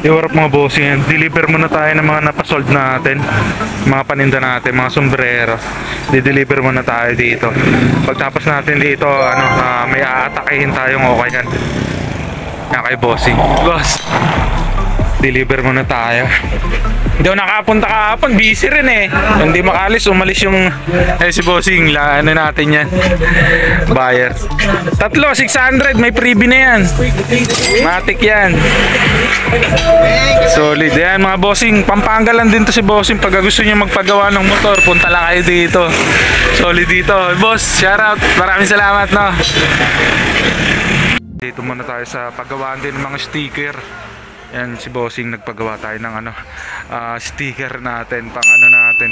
Iwarap mga bossing, deliver muna tayo ng mga napasold natin, mga paninda natin, mga sombrero. Di-deliver muna tayo dito. Pagtapos natin dito, may aatakihin tayong okayan. Yan kay bossing. Boss, deliver muna tayo. Hindi ako nakapunta kahapon, busy rin eh. Hindi makalis, umalis yung si bossing, natin yan. Buyer. Tatlo, 600, may freebie na yan. Matik yan. Solid yan mga bossing. Pampanga lang din to si bossing. Pag gusto niyo magpagawa ng motor, punta lang kayo dito. Solid dito. Boss, shoutout. Maraming salamat, no. Dito muna tayo sa paggawaan din ng mga sticker. Yan si bossing, nagpagawa tayo ng sticker natin,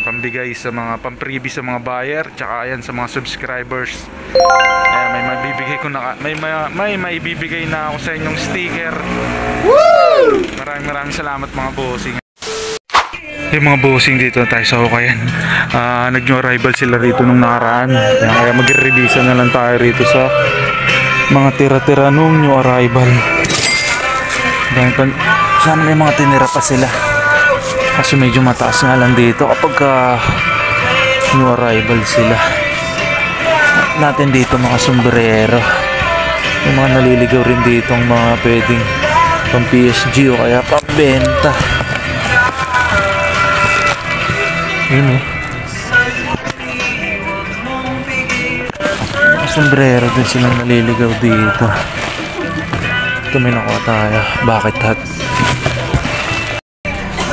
pambigay sa mga pampreebie sa mga buyer, tsaka ayan sa mga subscribers. Ayan, may maibibigay ko na, may maibibigay na ako sa inyong sticker. Woo! Maraming salamat mga bossing. Yung mga bossing, dito tayo sa Okayan. Nag-new arrival sila rito nung nakaraan. Kaya mag-revisa na lang tayo rito sa mga tira-tira nung new arrival. Sana may mga tinira pa sila. Kasi medyo mataas nga lang dito kapag new arrival sila. Natin dito mga sombrero. Yung mga naliligaw rin dito ang mga pwedeng pang PSG o kaya pambenta. Yun eh. Mga sombrero din silang naliligaw dito. Ito may nakuha tayo. Bakit hat?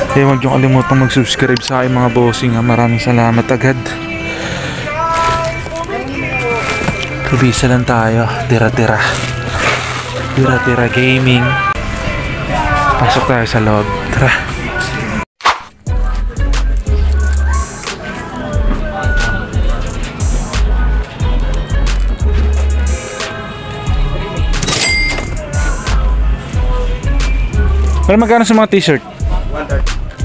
Kaya huwag nyo kalimutang mag-subscribe sa aking mga bossing. Maraming salamat agad. Revisa lang tayo. Tira-tira. Tira-tira gaming. Pasok tayo sa loob. Tara. Pero magkano sa mga t-shirt?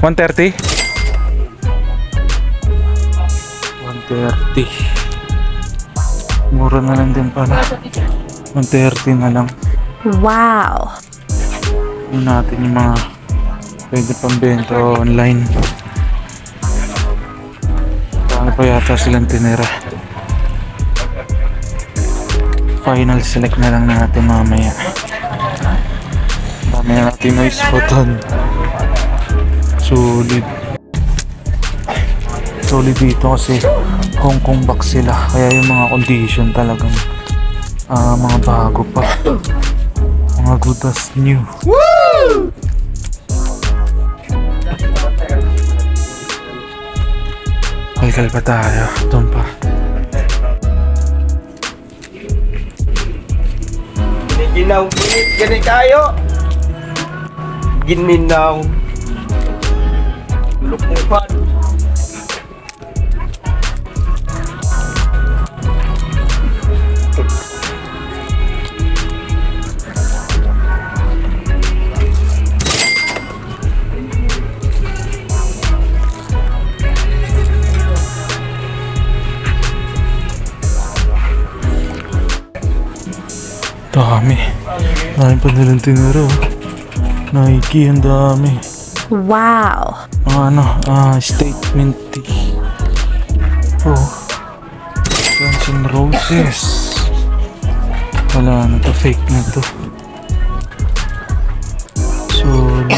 130? 130. 130. Mura na lang din pala. 130 na lang. Wow! Yun natin yung mga pwede pambenta online. Paano pa yata silang tinira? Final select na lang natin mamaya. Dami natin noise button. Solid dito kasi Hong Kong box sila. Kaya yung mga condition talagang mga bago pa. Mga good as new. Woo! Kalkal pa tayo. Doon pa. Ginaw, ganit tayo. Ginminaw. Lukupan. Dami. Dami pa nilang tinira. Nike, ang dami. Wow! Statement tee. Oh. Guns N' Roses. Wala na to, fake na to. Solid.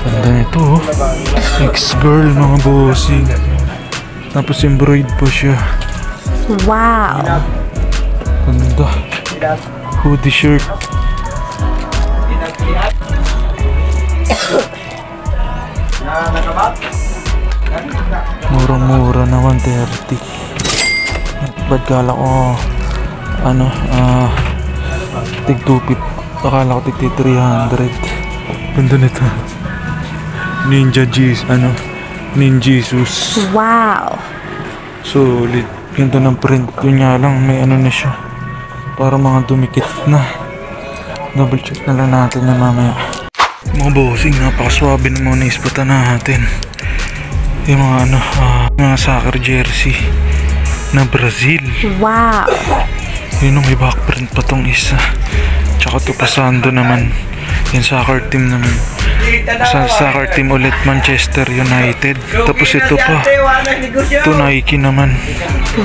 Ganda nito oh. Ex-girl mga bossing. Tapos embroid pa siya. Wow! Ganda. Hoodie shirt. Mura-mura na 130. Ba't kala ko tig 250. Akala ko tig 300. Ganda nito. Ninja Jesus. Wow! Solid. Ganda ng print. Yun nga lang, may na siya. para mga dumikit na. Double check na lang natin na mamaya. Mga bossing, napakaswabe ng mga naispatan natin. Yung mga mga soccer jersey na Brazil. Wow. Yun, may backprint pa tong isa. Tsaka to pasando naman. Yung soccer team naman. Sa soccer team ulit, Manchester United. Tapos ito pa. Ito Nike naman.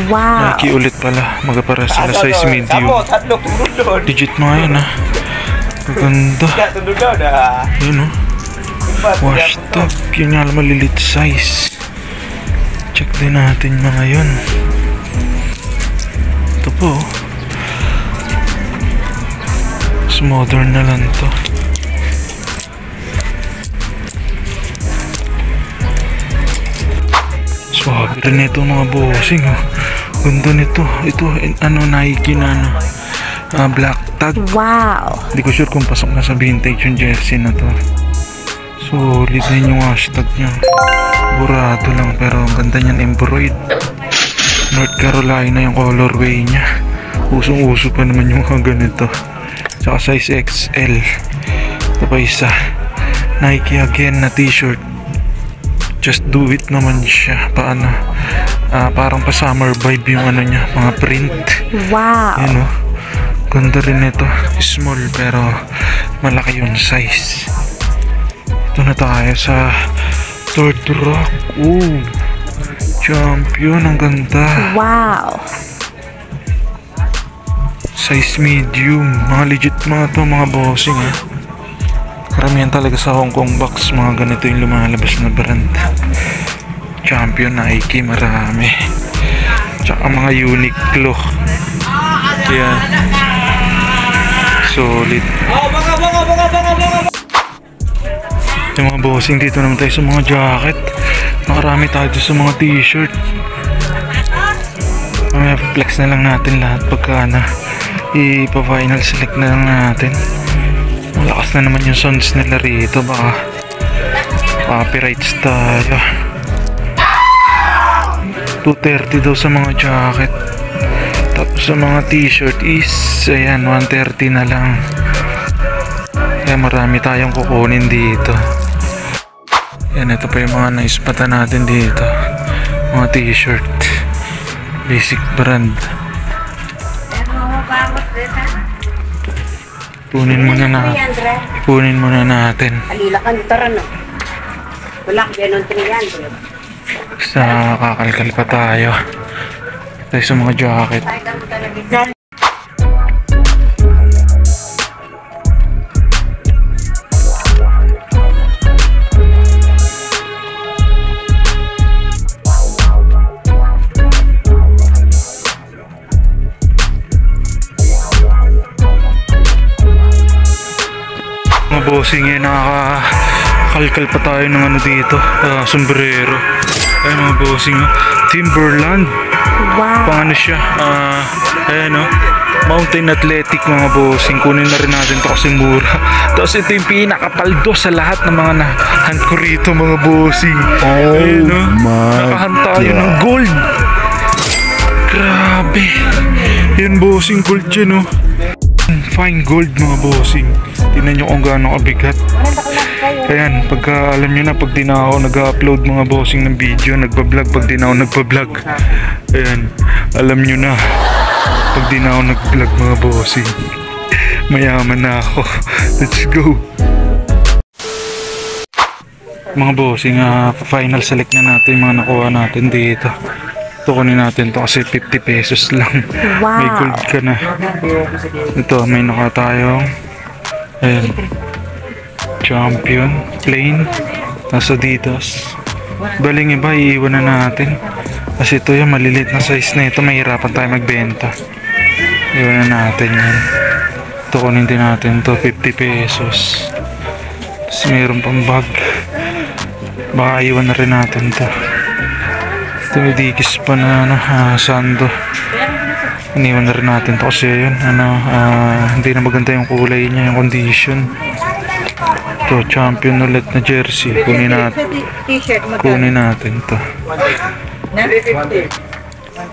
Wow. Nike ulit pala. Magkapara sila size medium. Digit mga yan ha. Maganda. Yun o. Washed up. Yun yung malilit size. Check din natin mga yun. Ito po. Mas modern na lang to. Swabe rin ito mga bossing. Ganda nito. Ito Nike na black tag. Wow. Hindi ko sure kung pasok na sa vintage yung jersey na to. Solid din yung hashtag niya. Burado lang pero ang ganda niyan, embroid. North Carolina yung colorway niya. Usong-uso pa naman yung mga ganito. Tsaka size XL. Ito pa isa. Nike again na t-shirt. Just do it naman siya. Paano? Parang pa summer vibe yung niya. Mga print. Wow. Yan o. Ganda rin ito. Small pero malaki yung size. Ito na tayo sa Third Rock. Ooh. Champion. Ang ganda. Wow. Size medium. Mga legit mga to mga bossing ha. Karamihan talaga sa Hong Kong box. Mga ganito yung lumalabas na brand. Champion, Nike. Marami. Tsaka mga Uniqlo. Yan. Solid. Yung mga bossing, dito naman tayo sa mga jacket. Nakarami tayo sa mga t-shirt. Mamaya flex na lang natin lahat pagka ipa-final select na lang natin. Malakas na naman yung sounds nila rito. Baka copyrights tayo. 230 daw sa mga jacket. Tapos sa mga t-shirt is ayan 130 na lang. Kaya marami tayong kukunin dito. Yan, ito pa yung mga naispatan natin dito. Mga t-shirt. Basic brand. Punin muna natin. Alilakan dito rin, no? Wala ka ganun 300. Sa kakalkal pa tayo. Tayo sa mga jacket. Mga bossing eh, nakakakalkal pa tayo ng dito, sombrero. Ayun mga bossing, Timberland. Wow. Pang siya, ayan Mountain Athletic mga bossing. Kunin na rin natin to kasi mura. Tapos ito yung pinakapaldo sa lahat ng mga nahunt ko rito mga bossing. Ayun nakahunt tayo ng gold. Grabe. Yan bossing, gold yan fine gold mga bossing. Tingnan nyo kung gaano kabigat. Ayan, pagka alam nyo na, pag di na ako nag-upload mga bossing ng video, nagpa-vlog, pag di na ako nagpa-vlog, ayan, alam nyo na, pag di na ako nag-vlog mga bossing, mayaman na ako. Let's go. Mga bossing, final select na natin yung mga nakuha natin dito. Ito kunin natin to kasi 50 pesos lang. Wow. May gold ka na. Ito, may naka tayong ayan, Champion plain nasa Adidas. Baling iba iiwan na natin kasi ito yung malilit na size na ito, mahirapan tayo magbenta. Iwan na natin yan. Ito kunin din natin to, 50 pesos. Tapos mayroon pang bag, baka iwan na rin natin to. Ito may dikis pa na sando. Iniwan na rin natin to kasi yun hindi na maganda yung kulay niya, yung condition. Ito Champion ulit na jersey. Kunin natin to.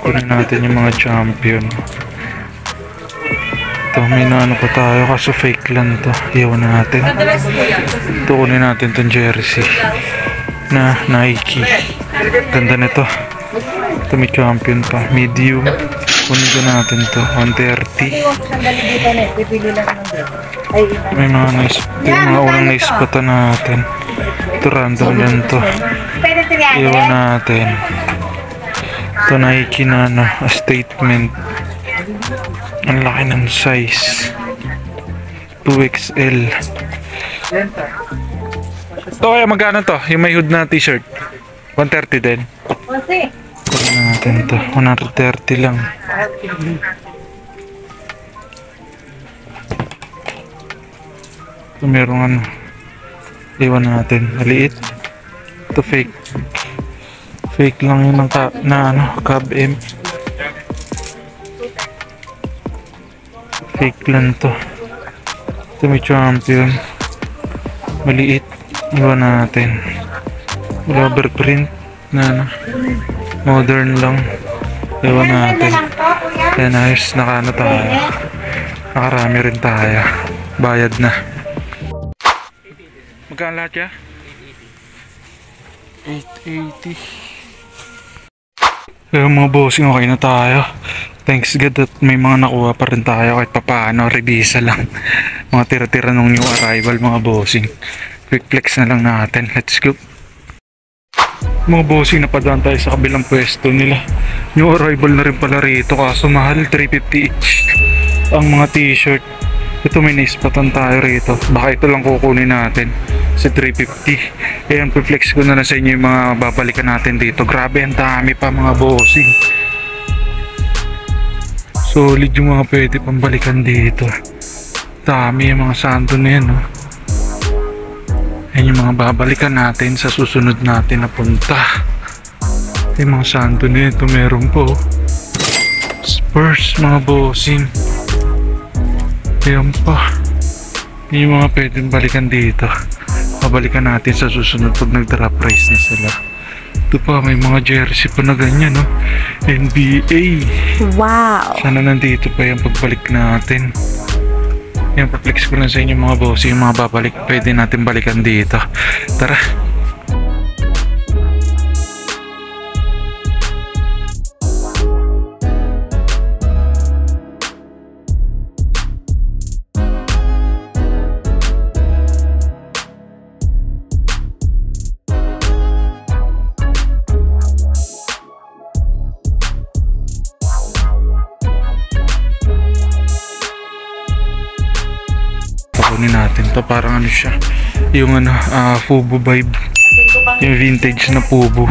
Kunin natin yung mga Champion. to. May naano pa tayo kaso fake lang to. Iwan natin. Ito kunin natin tong jersey na Nike. Ganda nito. Ito may champion pa. Medium. Kunin ko natin to. 130. May mga nice. Ito yung mga unang nice pata natin. Ito random yan to. Iwan natin. Ito Nike na ano, a statement. Ang laki ng size. 2XL. Ito kaya magkano to? Yung may hood na t-shirt. 130 din. Kunin natin to. 130 lang. Ito merong ano. Iwan natin. Maliit. Ito fake. Fake lang yun ng Cab M. Fake lang to. Ito may champion. Maliit. Iwan natin. Rubber print na modern lang. Iwan natin. Yan ayos. Nakano tayo. Nakarami rin tayo. Bayad na. Magkano lahat ya? 880. Kaya mga bossing, okay na tayo. Thanks God at may mga nakuha pa rin tayo kahit papaano, revisa lang. Mga tira-tira nung new arrival mga bossing. Quick flex na lang natin. Let's go. Mga bossing, napadaan tayo sa kabilang pwesto nila. New arrival na rin pala rito kaso mahal, 350 each. Ang mga t-shirt. Ito may naispatan tayo rito. Baka ito lang kukunin natin sa 350. Ayan, flex ko na lang sa inyo yung mga babalikan natin dito. Grabe, ang dami pa mga bossing. Solid yung mga pwede pambalikan dito. Dami yung mga sando na yan. Oh. Ayan yung mga babalikan natin sa susunod natin na punta. Yung mga sando na yan. Ito meron po. Spurs mga bossing. Ayan pa. Yun yung mga pwedeng balikan dito. Babalikan natin sa susunod pag nag-drop price na sila. Ito pa, may mga jersey pa na ganyan, no? NBA. Wow. Sana nandito pa yung pagbalik natin. Yan, pa-flex ko lang sa inyo mga boss. Yung mga babalik, pwede natin balikan dito. Tara. Kunin natin to, parang ano siya, yung ano, Fubu vibe, yung vintage na Fubu,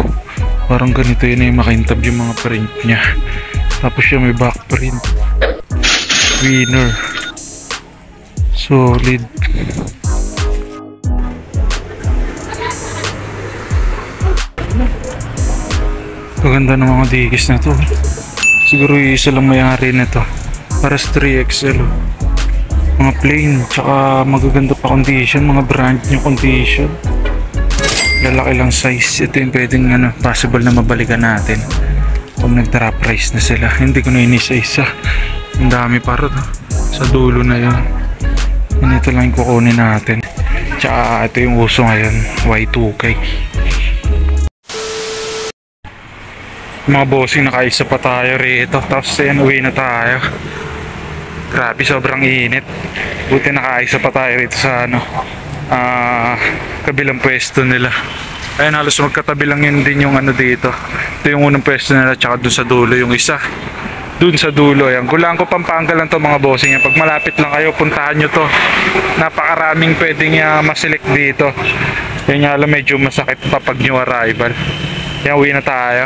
parang ganito yun, yung makintab yung mga print nya, tapos siya may back print, winner, solid. Maganda ng mga digis na to, siguro yung isa lang may-ari na to, para sa 3XL. Mga plain, tsaka magaganda pa condition, mga brand new condition. Lalaki lang size. Ito yung pwedeng ano, possible na mabalikan natin kung nag-drop price na sila. Hindi ko na inisa-isa. Ang dami pa rin. Sa dulo na yun. And ito lang yung kukunin natin. Tsaka ito yung uso ngayon, Y2K. Mga bossing, nakaisa pa tayo rito. Tapos ayan, uwi na tayo. Grabe, sobrang init. Buti nakaisa pa tayo rito sa ano, kabilang pwesto nila. Ayun, halos magkatabi lang yun din yung ano dito. Ito yung unang pwesto nila, tsaka dun sa dulo yung isa. Dun sa dulo, yan. Kulang ko Pampanga lang to mga bossing. Pag malapit lang kayo, puntahan nyo to. Napakaraming pwedeng maselect dito. Yan nga lang, medyo masakit pa pag new arrival. Yan, uwi na tayo.